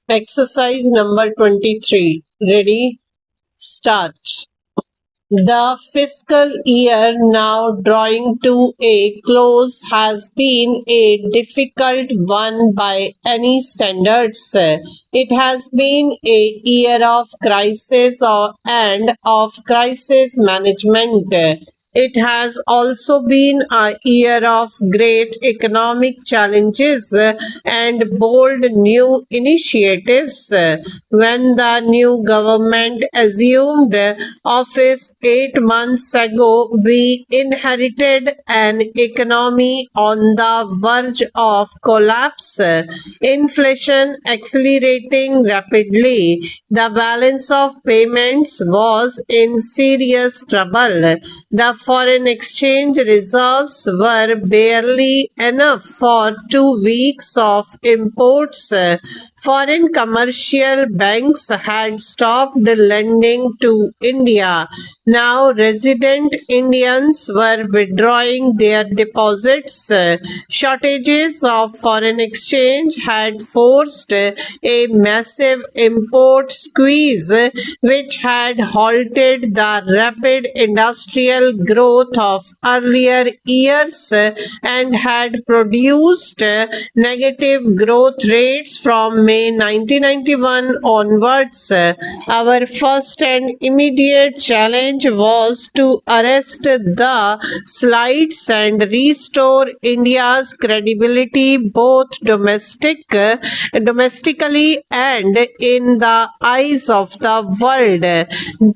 Exercise number 23. Ready? Start. The fiscal year now drawing to a close has been a difficult one by any standards. It has been a year of crisis and of crisis management. It has also been a year of great economic challenges and bold new initiatives. When the new government assumed office 8 months ago, we inherited an economy on the verge of collapse, inflation accelerating rapidly. The balance of payments was in serious trouble. The foreign exchange reserves were barely enough for 2 weeks of imports. Foreign commercial banks had stopped lending to India. Now, resident Indians were withdrawing their deposits. Shortages of foreign exchange had forced a massive import squeeze, which had halted the rapid industrial growth of earlier years and had produced negative growth rates from May 1991 onwards. Our first and immediate challenge was to arrest the slides and restore India's credibility both domestically and in the eyes of the world.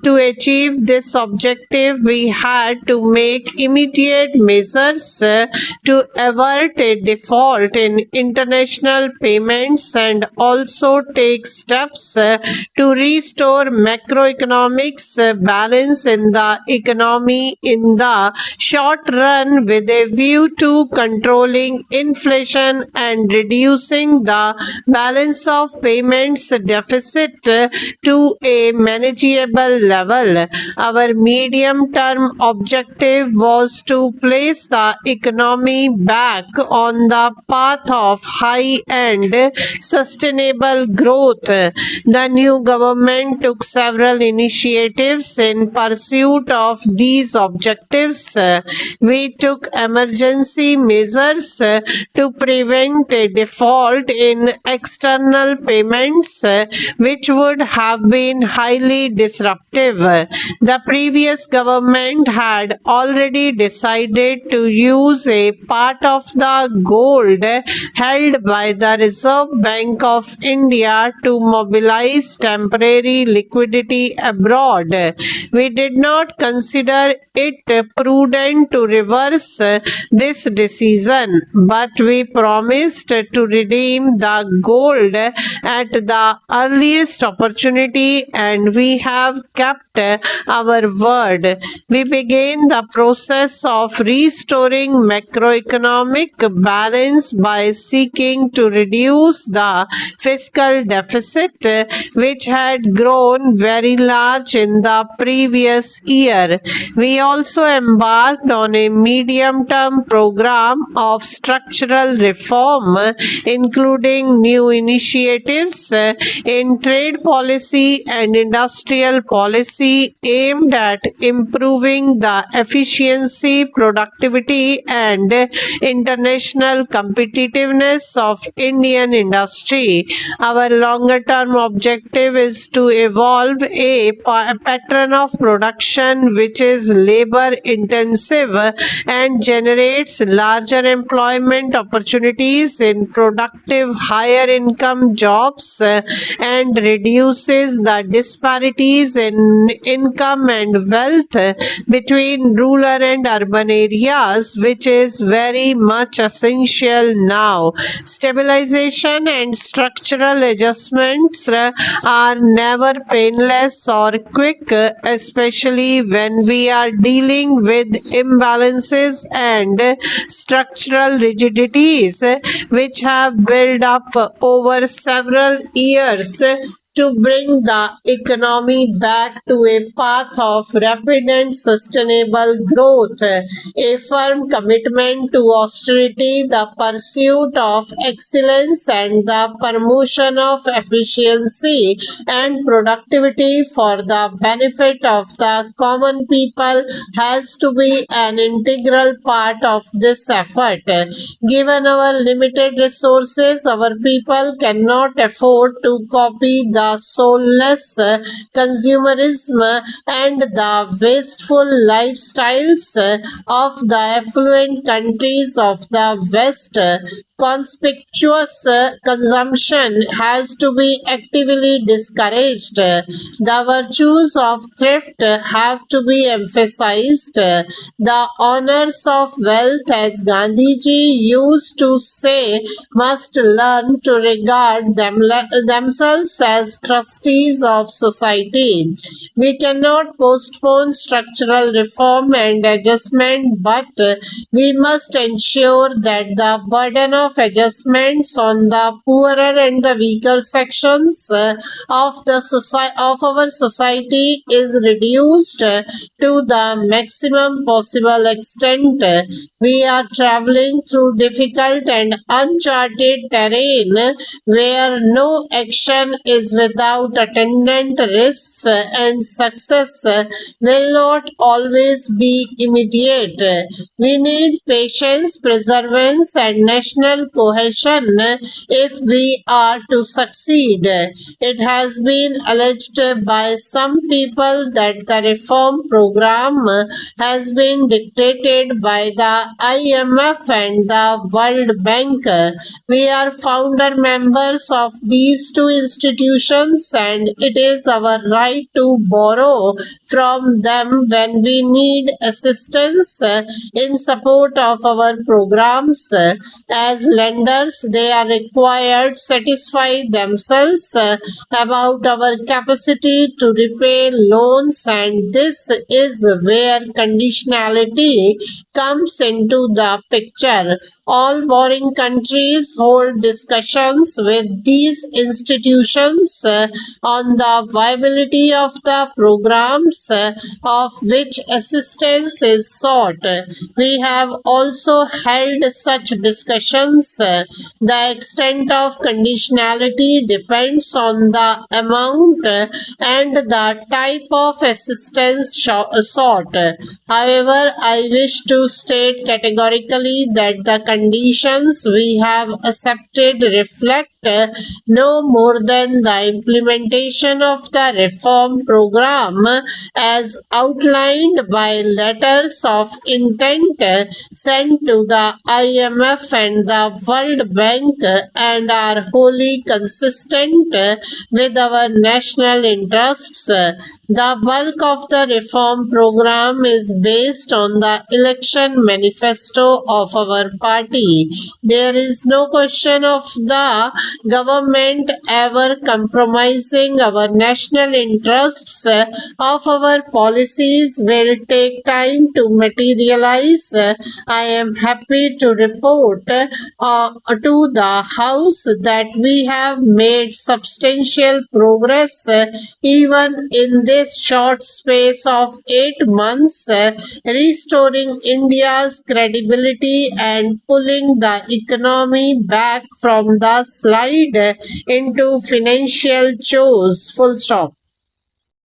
To achieve this objective, we had to make immediate measures to avert a default in international payments and also take steps to restore macroeconomics balance in the economy in the short run with a view to controlling inflation and reducing the balance of payments deficit to a manageable level. Our medium term objective was to place the economy back on the path of high and sustainable growth. The new government took several initiatives in pursuit of these objectives. We took emergency measures to prevent a default in external payments, which would have been highly disruptive. The previous government had already decided to use a part of the gold held by the Reserve Bank of India to mobilize temporary liquidity abroad. We did not consider it prudent to reverse this decision, but we promised to redeem the gold at the earliest opportunity, and we have kept our word. We began the process of restoring macroeconomic balance by seeking to reduce the fiscal deficit, which had grown very large in the previous year. We also embarked on a medium-term program of structural reform, including new initiatives in trade policy and industrial policy aimed at improving the efficiency, productivity, and international competitiveness of Indian industry. Our longer term objective is to evolve a pattern of production which is labor intensive and generates larger employment opportunities in productive higher income jobs and reduces the disparities in income and wealth between rural and urban areas, which is very much essential now. Stabilization and structural adjustments are never painless or quick, especially when we are dealing with imbalances and structural rigidities which have built up over several years to bring the economy back to a path of rapid and sustainable growth. A firm commitment to austerity, the pursuit of excellence, and the promotion of efficiency and productivity for the benefit of the common people has to be an integral part of this effort. Given our limited resources, our people cannot afford to copy the soulless consumerism and the wasteful lifestyles of the affluent countries of the West. Conspicuous consumption has to be actively discouraged. The virtues of thrift have to be emphasized. The honors of wealth, as Gandhiji used to say, must learn to regard themselves as trustees of society. We cannot postpone structural reform and adjustment, but we must ensure that the burden of adjustments on the poorer and the weaker sections of our society is reduced to the maximum possible extent. We are traveling through difficult and uncharted terrain where no action is without attendant risks, and success will not always be immediate. We need patience, perseverance, and national cohesion if we are to succeed. It has been alleged by some people that the reform program has been dictated by the IMF and the World Bank. We are founder members of these two institutions, and it is our right to borrow from them when we need assistance in support of our programs. As lenders, they are required to satisfy themselves about our capacity to repay loans, and this is where conditionality comes into the picture. All borrowing countries hold discussions with these institutions on the viability of the programs of which assistance is sought. We have also held such discussions. The extent of conditionality depends on the amount and the type of assistance sought. However, I wish to state categorically that the conditions we have accepted reflect no more than the implementation of the reform program as outlined by letters of intent sent to the IMF and the World Bank, and are wholly consistent with our national interests. The bulk of the reform program is based on the election manifesto of our party. There is no question of the government ever compromising our national interests. Of our policies will take time to materialize. I am happy to report to the House that we have made substantial progress even in this short space of 8 months, restoring India's credibility and pulling the economy back from the slide into financial chores. Full stop.